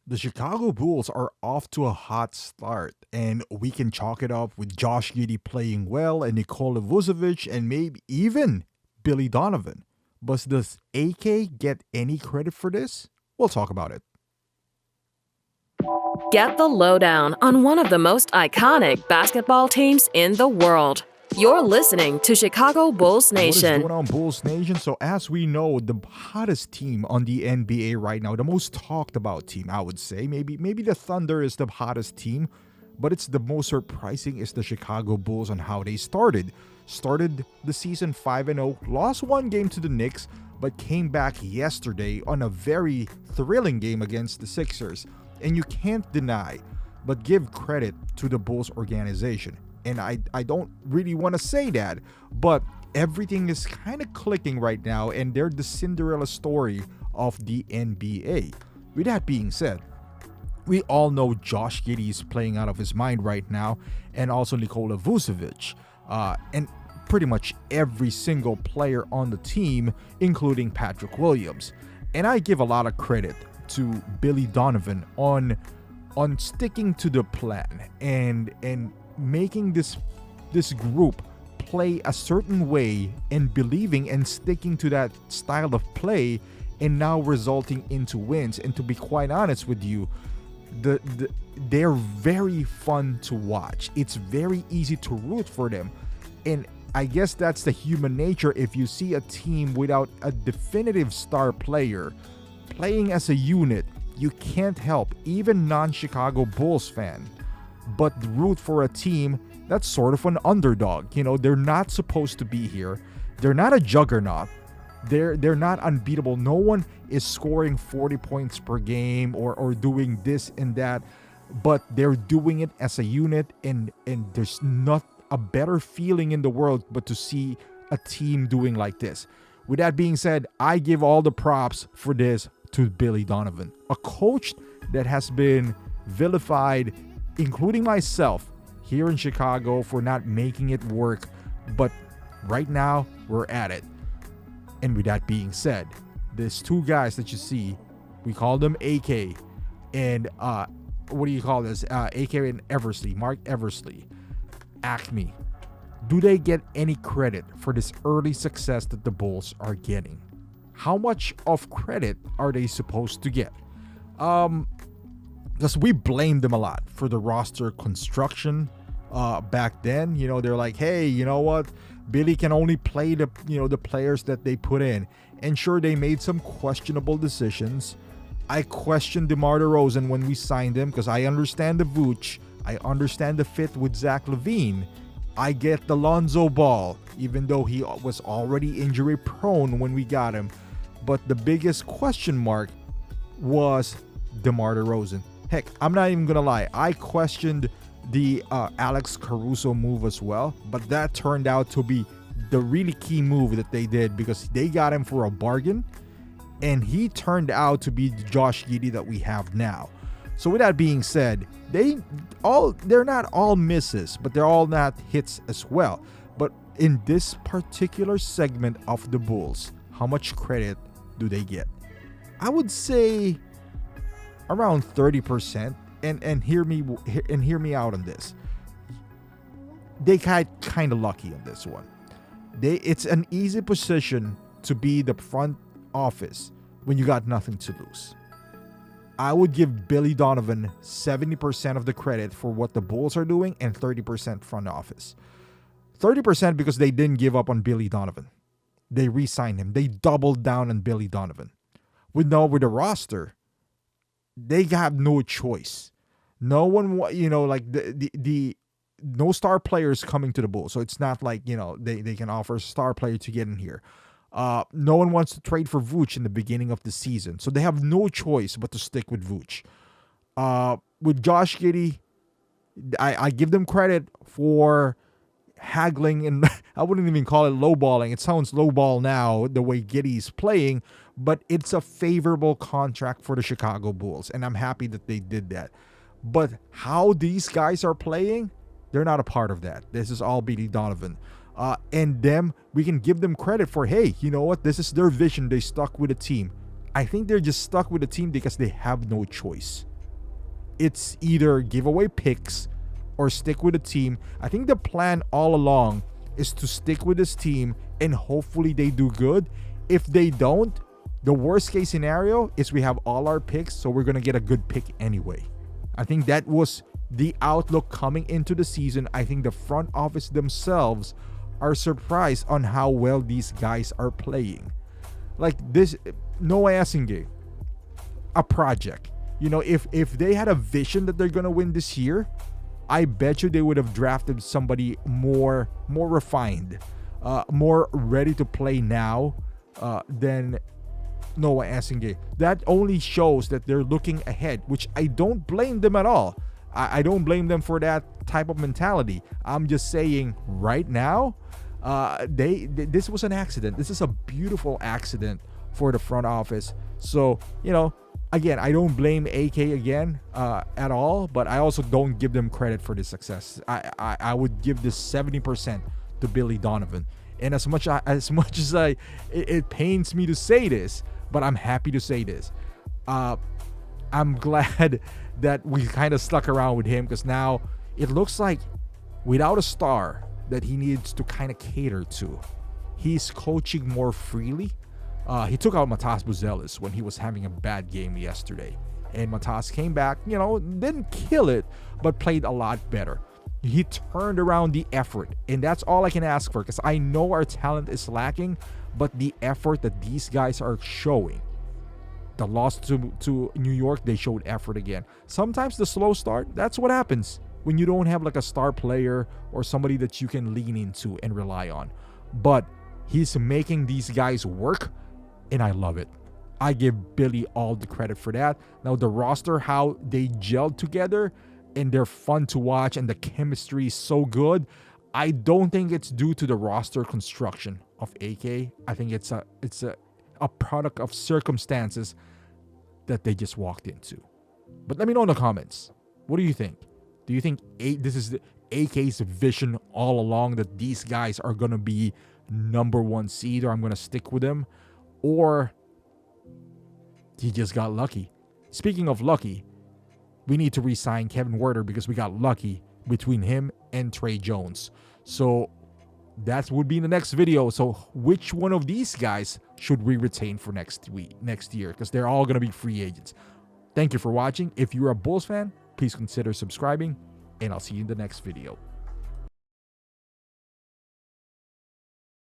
The Chicago Bulls are off to a hot start, and we can chalk it up with Josh Giddey playing well and Nikola Vucevic and maybe even Billy Donovan. But does AK get any credit for this? We'll talk about it. Get the lowdown on one of the most iconic basketball teams in the world. You're listening to Chicago Bulls What is Nation. going on, Bulls Nation? So, as we know, the hottest team on the NBA right now, the most talked about team, I would say, maybe the Thunder is the hottest team, but it's the most surprising is the Chicago Bulls on how they started. Started the season 5-0, lost one game to the Knicks, but came back yesterday on a very thrilling game against the Sixers. And you can't deny, but give credit to the Bulls organization. And I don't really want to say that, but everything is kind of clicking right now, and they're the Cinderella story of the NBA. With that being said, we all know Josh Giddey is playing out of his mind right now, and also Nikola Vucevic, and pretty much every single player on the team, including Patrick Williams. And I give a lot of credit to Billy Donovan on sticking to the plan and making this group play a certain way and believing and sticking to that style of play, and now resulting into wins. And to be quite honest with you, they're very fun to watch. It's very easy to root for them. And I guess that's the human nature. If you see a team without a definitive star player playing as a unit, you can't help, even non-Chicago Bulls fan, but root for a team that's sort of an underdog. You know, they're not supposed to be here. They're not a juggernaut. They're not unbeatable. No one is scoring 40 points per game or doing this and that, but they're doing it as a unit, and there's not a better feeling in the world but to see a team doing like this. With that being said, I give all the props for this to Billy Donovan, a coach that has been vilified, including myself, here in Chicago for not making it work. But right now, we're at it. And with that being said, there's two guys that you see. We call them AK and what do you call this? AK and Eversley, Marc Eversley. Acme. Do they get any credit for this early success that the Bulls are getting? How much of credit are they supposed to get? Because we blamed them a lot for the roster construction back then. You know, they're like, hey, you know what? Billy can only play the players that they put in. And sure, they made some questionable decisions. I questioned DeMar DeRozan when we signed him because I understand the Vooch. I understand the fit with Zach LaVine. I get the Lonzo Ball, even though he was already injury prone when we got him. But the biggest question mark was DeMar DeRozan. Heck, I'm not even going to lie. I questioned the Alex Caruso move as well, but that turned out to be the really key move that they did because they got him for a bargain, and he turned out to be the Josh Giddey that we have now. So with that being said, they're not all misses, but they're all not hits as well. But in this particular segment of the Bulls, how much credit do they get? I would say around 30%. And hear me out on this. They got kind of lucky on this one. It's an easy position to be the front office when you got nothing to lose. I would give Billy Donovan 70% of the credit for what the Bulls are doing and 30% front office. 30% because they didn't give up on Billy Donovan. They re-signed him. They doubled down on Billy Donovan. With the roster, they have no choice. No one, like the no star players coming to the Bulls. So it's not like, they can offer a star player to get in here. No one wants to trade for Vooch in the beginning of the season. So they have no choice but to stick with Vooch. With Josh Giddey, I give them credit for haggling, and I wouldn't even call it lowballing. It sounds lowball now, the way Giddey's playing, but it's a favorable contract for the Chicago Bulls, and I'm happy that they did that. But how these guys are playing, they're not a part of that. This is all Billy Donovan. And them, we can give them credit for, hey, you know what? This is their vision. They stuck with a team. I think they're just stuck with a team because they have no choice. it's either give away picks or stick with the team. I think the plan all along is to stick with this team and hopefully they do good. If they don't, the worst case scenario is we have all our picks, so we're going to get a good pick anyway. I think that was the outlook coming into the season. I think the front office themselves are surprised on how well these guys are playing. Like this, Noah Esingay, a project. You know, if they had a vision that they're going to win this year, I bet you they would have drafted somebody more refined, more ready to play now than Noah Esingay. That only shows that they're looking ahead, which I don't blame them at all. I don't blame them for that type of mentality. I'm just saying right now, this was an accident. This is a beautiful accident for the front office. So, you know, again, I don't blame AK again at all, but I also don't give them credit for the success. I would give this 70% to Billy Donovan. And as much as it pains me to say this, but I'm happy to say this. I'm glad that we kind of stuck around with him, because now it looks like without a star that he needs to kind of cater to, he's coaching more freely. He took out Matas Buzelis when he was having a bad game yesterday. And Matas came back, you know, didn't kill it, but played a lot better. He turned around the effort, and that's all I can ask for, because I know our talent is lacking, but the effort that these guys are showing. The loss to New York, they showed effort again. Sometimes the slow start, that's what happens when you don't have like a star player or somebody that you can lean into and rely on. But he's making these guys work, and I love it. I give Billy all the credit for that. Now the roster, how they gelled together, and they're fun to watch, and the chemistry is so good. I don't think it's due to the roster construction of AK. I think it's a product of circumstances that they just walked into. But let me know in the comments. What do you think? Do you think this is the AK's vision all along, that these guys are going to be number one seed, or I'm going to stick with them? Or he just got lucky? Speaking of lucky, we need to re-sign Kevin Werder, because we got lucky between him and Trey Jones. So that would be in the next video. So which one of these guys should we retain for next year? Because they're all going to be free agents. Thank you for watching. If you're a Bulls fan, please consider subscribing, and I'll see you in the next video.